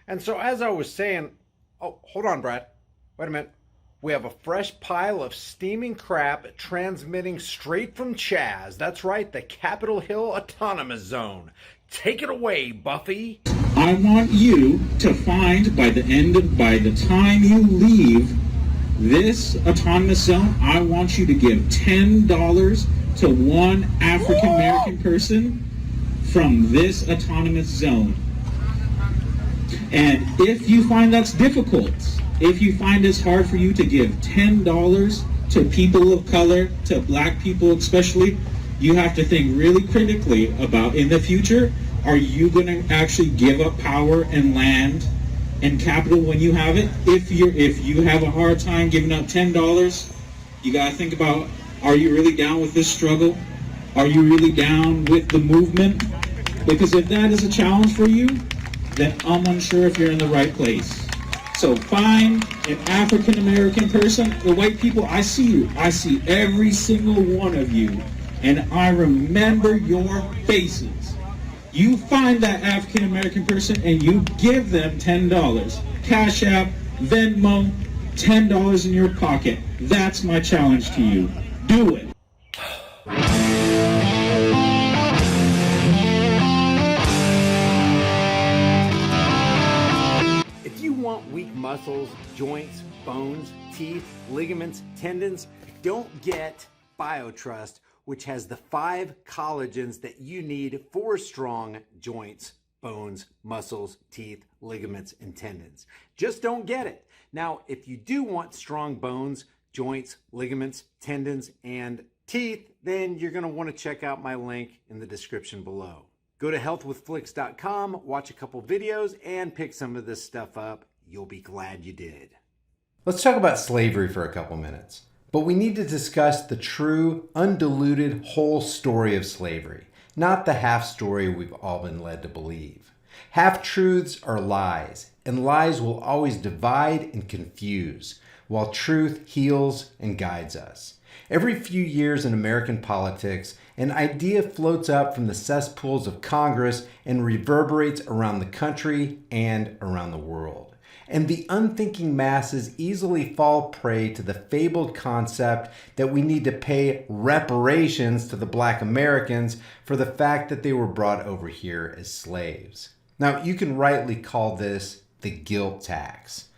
And so, as I was saying, oh, hold on, Brad. Wait a minute. We have a fresh pile of steaming crap transmitting straight from Chaz. That's right, the Capitol Hill Autonomous Zone. Take it away, Buffy. I want you to find by the time you leave this autonomous zone, I want you to give $10 to one African American person from this autonomous zone. And if you find that's difficult, if you find it's hard for you to give $10 to people of color, to black people especially, you have to think really critically about in the future, are you going to actually give up power and land and capital when you have it? If you have a hard time giving up $10, you got to think about, are you really down with this struggle? Are you really down with the movement? Because if that is a challenge for you, then I'm unsure if you're in the right place. So find an African American person. The white people, I see you. I see every single one of you, and I remember your faces. You find that African American person and you give them $10. Cash App, Venmo, $10 in your pocket. That's my challenge to you. Do it. If you want weak muscles, joints, bones, teeth, ligaments, tendons, don't get BioTrust, which has the 5 collagens that you need for strong joints, bones, muscles, teeth, ligaments, and tendons. Just don't get it. Now, if you do want strong bones, joints, ligaments, tendons, and teeth, then you're going to want to check out my link in the description below. Go to healthwithflix.com, watch a couple videos, and pick some of this stuff up. You'll be glad you did. Let's talk about slavery for a couple minutes. But we need to discuss the true, undiluted, whole story of slavery, not the half story we've all been led to believe. Half-truths are lies, and lies will always divide and confuse, while truth heals and guides us. Every few years in American politics, an idea floats up from the cesspools of Congress and reverberates around the country and around the world. And the unthinking masses easily fall prey to the fabled concept that we need to pay reparations to the Black Americans for the fact that they were brought over here as slaves. Now, you can rightly call this the guilt tax.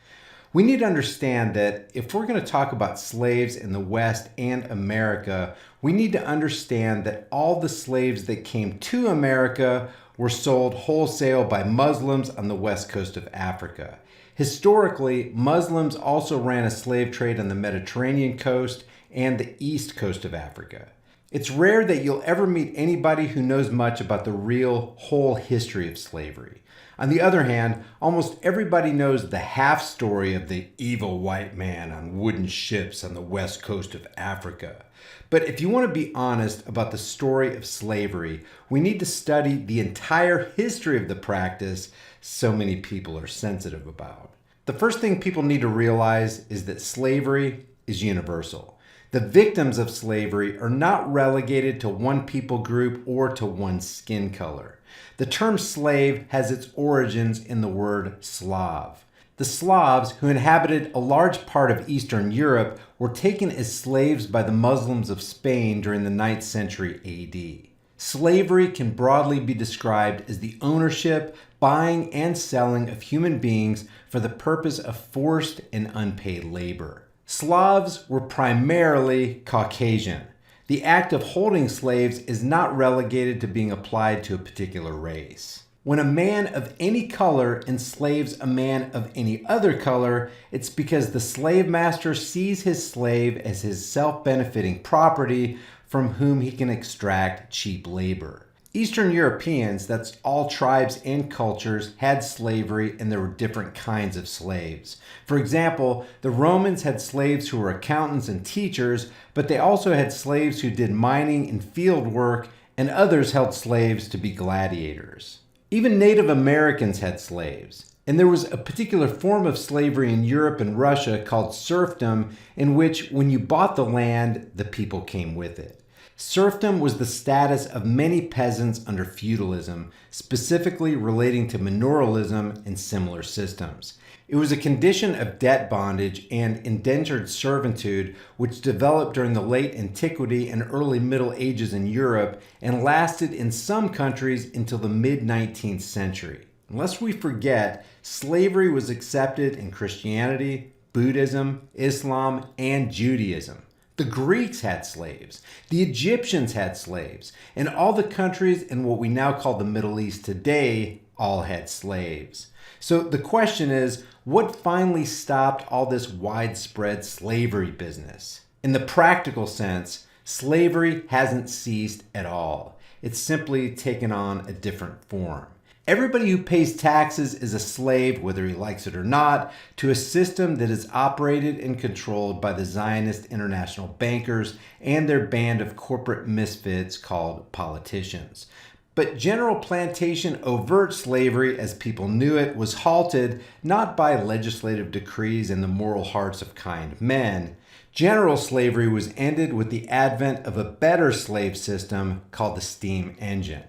We need to understand that if we're going to talk about slaves in the West and America, we need to understand that all the slaves that came to America were sold wholesale by Muslims on the west coast of Africa. Historically, Muslims also ran a slave trade on the Mediterranean coast and the east coast of Africa. It's rare that you'll ever meet anybody who knows much about the real whole history of slavery. On the other hand, almost everybody knows the half story of the evil white man on wooden ships on the west coast of Africa. But if you want to be honest about the story of slavery, we need to study the entire history of the practice so many people are sensitive about. The first thing people need to realize is that slavery is universal. The victims of slavery are not relegated to one people group or to one skin color. The term slave has its origins in the word Slav. The Slavs, who inhabited a large part of Eastern Europe, were taken as slaves by the Muslims of Spain during the 9th century AD. Slavery can broadly be described as the ownership, buying, and selling of human beings for the purpose of forced and unpaid labor. Slavs were primarily Caucasian. The act of holding slaves is not relegated to being applied to a particular race. When a man of any color enslaves a man of any other color, it's because the slave master sees his slave as his self-benefiting property from whom he can extract cheap labor. Eastern Europeans, that's all tribes and cultures, had slavery, and there were different kinds of slaves. For example, the Romans had slaves who were accountants and teachers, but they also had slaves who did mining and field work, and others held slaves to be gladiators. Even Native Americans had slaves. And there was a particular form of slavery in Europe and Russia called serfdom, in which when you bought the land, the people came with it. Serfdom was the status of many peasants under feudalism, specifically relating to manorialism and similar systems. It was a condition of debt bondage and indentured servitude which developed during the late antiquity and early Middle Ages in Europe and lasted in some countries until the mid-19th century. Lest we forget, slavery was accepted in Christianity, Buddhism, Islam, and Judaism. The Greeks had slaves, the Egyptians had slaves, and all the countries in what we now call the Middle East today all had slaves. So the question is, what finally stopped all this widespread slavery business? In the practical sense, slavery hasn't ceased at all. It's simply taken on a different form. Everybody who pays taxes is a slave, whether he likes it or not, to a system that is operated and controlled by the Zionist international bankers and their band of corporate misfits called politicians. But general plantation overt slavery, as people knew it, was halted not by legislative decrees and the moral hearts of kind men. General slavery was ended with the advent of a better slave system called the steam engine.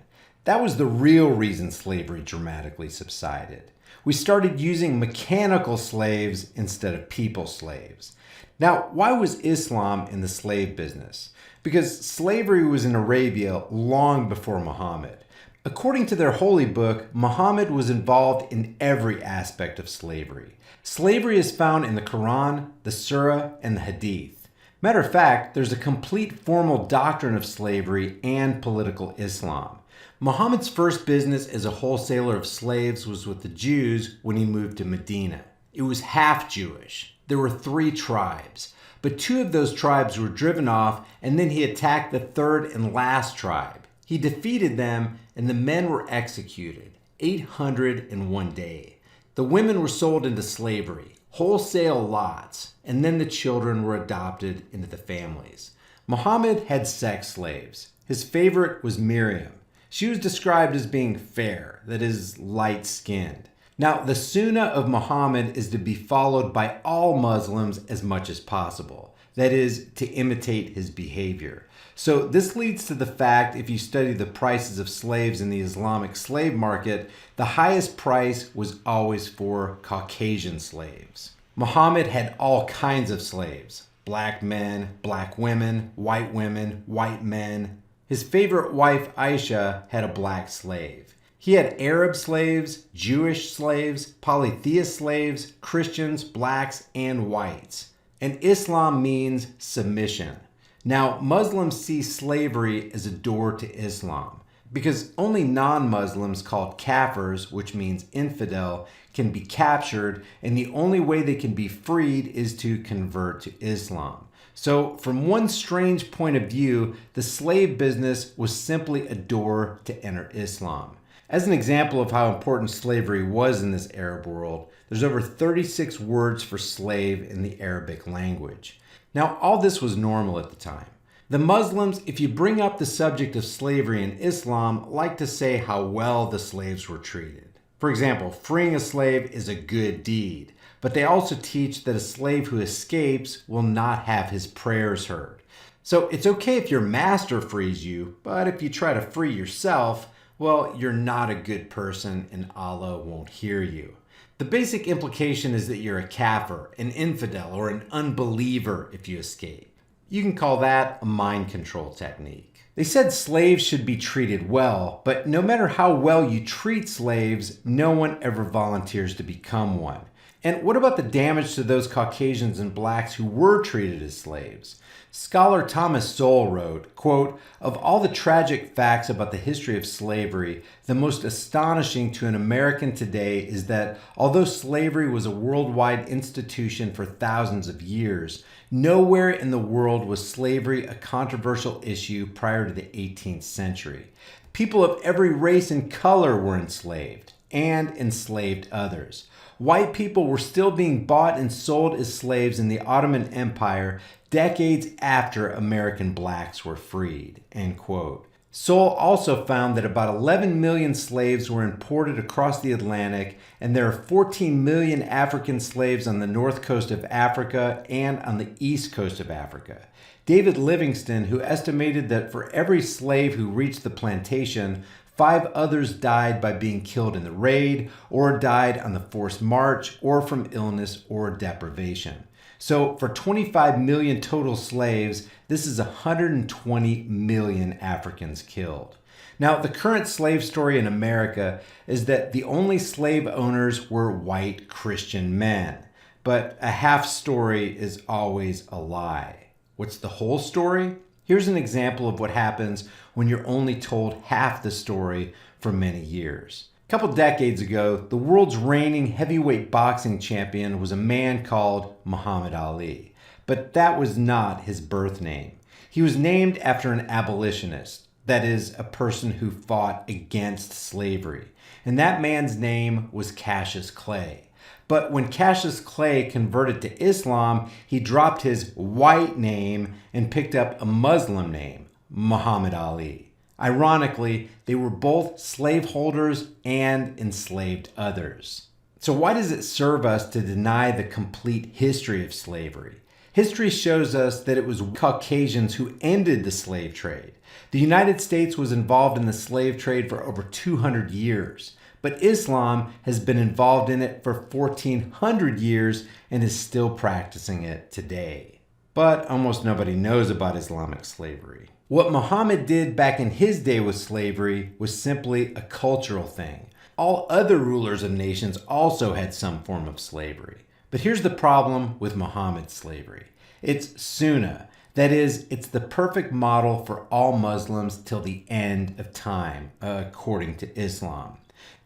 That was the real reason slavery dramatically subsided. We started using mechanical slaves instead of people slaves. Now, why was Islam in the slave business? Because slavery was in Arabia long before Muhammad. According to their holy book, Muhammad was involved in every aspect of slavery. Slavery is found in the Quran, the Surah, and the Hadith. Matter of fact, there's a complete formal doctrine of slavery and political Islam. Muhammad's first business as a wholesaler of slaves was with the Jews when he moved to Medina. It was half Jewish. There were 3 tribes, but 2 of those tribes were driven off, and then he attacked the 3rd and last tribe. He defeated them, and the men were executed, 800 in one day. The women were sold into slavery, wholesale lots, and then the children were adopted into the families. Muhammad had sex slaves. His favorite was Miriam. She was described as being fair, that is, light-skinned. Now, the Sunnah of Muhammad is to be followed by all Muslims as much as possible, that is, to imitate his behavior. So this leads to the fact, if you study the prices of slaves in the Islamic slave market, the highest price was always for Caucasian slaves. Muhammad had all kinds of slaves: black men, black women, white men. His favorite wife, Aisha, had a black slave. He had Arab slaves, Jewish slaves, polytheist slaves, Christians, blacks, and whites. And Islam means submission. Now, Muslims see slavery as a door to Islam because only non-Muslims called kafirs, which means infidel, can be captured, and the only way they can be freed is to convert to Islam. So from one strange point of view, the slave business was simply a door to enter Islam. As an example of how important slavery was in this Arab world, there's over 36 words for slave in the Arabic language. Now, all this was normal at the time. The Muslims, if you bring up the subject of slavery in Islam, like to say how well the slaves were treated. For example, freeing a slave is a good deed. But they also teach that a slave who escapes will not have his prayers heard. So it's okay if your master frees you, but if you try to free yourself, well, you're not a good person and Allah won't hear you. The basic implication is that you're a kafir, an infidel, or an unbeliever if you escape. You can call that a mind control technique. They said slaves should be treated well, but no matter how well you treat slaves, no one ever volunteers to become one. And what about the damage to those Caucasians and blacks who were treated as slaves? Scholar Thomas Sowell wrote, quote, "Of all the tragic facts about the history of slavery, the most astonishing to an American today is that although slavery was a worldwide institution for thousands of years, nowhere in the world was slavery a controversial issue prior to the 18th century. People of every race and color were enslaved and enslaved others. White people were still being bought and sold as slaves in the Ottoman Empire decades after American blacks were freed," end quote. Sowell also found that about 11 million slaves were imported across the Atlantic, and there are 14 million African slaves on the north coast of Africa and on the east coast of Africa. David Livingstone, who estimated that for every slave who reached the plantation, 5 others died by being killed in the raid, or died on the forced march, or from illness or deprivation. So for 25 million total slaves, this is 120 million Africans killed. Now, the current slave story in America is that the only slave owners were white Christian men. But a half story is always a lie. What's the whole story? Here's an example of what happens when you're only told half the story for many years. A couple decades ago, the world's reigning heavyweight boxing champion was a man called Muhammad Ali. But that was not his birth name. He was named after an abolitionist, that is, a person who fought against slavery. And that man's name was Cassius Clay. But when Cassius Clay converted to Islam, he dropped his white name and picked up a Muslim name, Muhammad Ali. Ironically, they were both slaveholders and enslaved others. So why does it serve us to deny the complete history of slavery? History shows us that it was Caucasians who ended the slave trade. The United States was involved in the slave trade for over 200 years, but Islam has been involved in it for 1,400 years and is still practicing it today. But almost nobody knows about Islamic slavery. What Muhammad did back in his day with slavery was simply a cultural thing. All other rulers of nations also had some form of slavery. But here's the problem with Muhammad's slavery. It's Sunnah. That is, it's the perfect model for all Muslims till the end of time, according to Islam.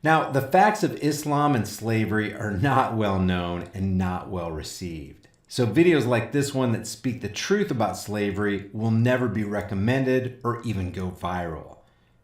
Now, the facts of Islam and slavery are not well known and not well received. So videos like this one that speak the truth about slavery will never be recommended or even go viral.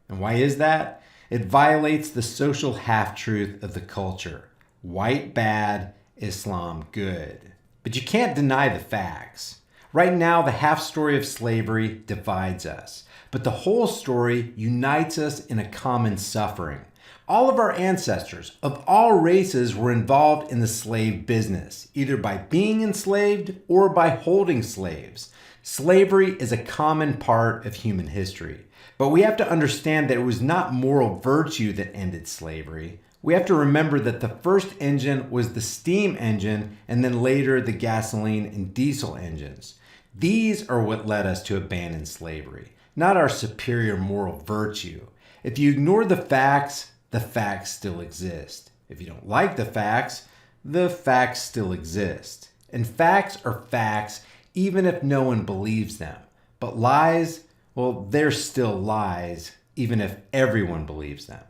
And why is that? It violates the social half-truth of the culture. White bad, Islam good. But you can't deny the facts. Right now, the half story of slavery divides us, but the whole story unites us in a common suffering. All of our ancestors of all races were involved in the slave business, either by being enslaved or by holding slaves. Slavery is a common part of human history, but we have to understand that it was not moral virtue that ended slavery. We have to remember that the first engine was the steam engine and then later the gasoline and diesel engines. These are what led us to abandon slavery, not our superior moral virtue. If you ignore the facts still exist. If you don't like the facts still exist. And facts are facts even if no one believes them. But lies, well, they're still lies even if everyone believes them.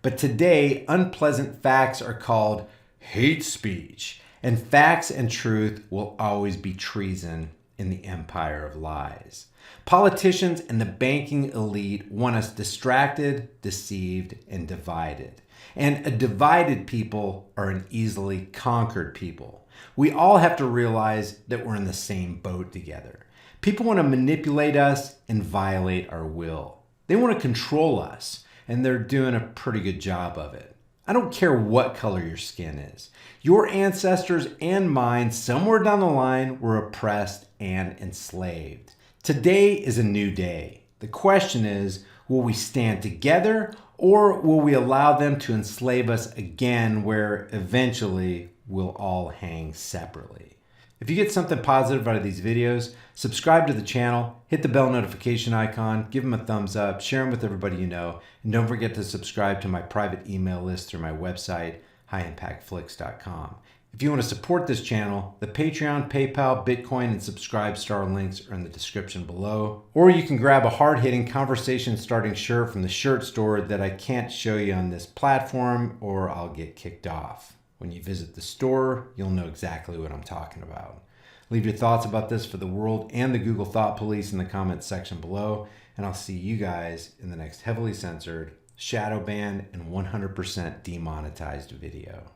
But today, unpleasant facts are called hate speech, and facts and truth will always be treason in the empire of lies. Politicians and the banking elite want us distracted, deceived, and divided. And a divided people are an easily conquered people. We all have to realize that we're in the same boat together. People want to manipulate us and violate our will. They want to control us, and they're doing a pretty good job of it. I don't care what color your skin is. Your ancestors and mine, somewhere down the line, were oppressed and enslaved. Today is a new day. The question is, will we stand together or will we allow them to enslave us again where eventually we'll all hang separately? If you get something positive out of these videos, subscribe to the channel, hit the bell notification icon, give them a thumbs up, share them with everybody you know, and don't forget to subscribe to my private email list through my website, highimpactflix.com. If you want to support this channel, the Patreon, PayPal, Bitcoin, and Subscribestar links are in the description below. Or you can grab a hard-hitting, conversation-starting shirt from the shirt store that I can't show you on this platform or I'll get kicked off. When you visit the store, you'll know exactly what I'm talking about. Leave your thoughts about this for the world and the Google Thought Police in the comments section below, and I'll see you guys in the next heavily censored, shadow banned, and 100% demonetized video.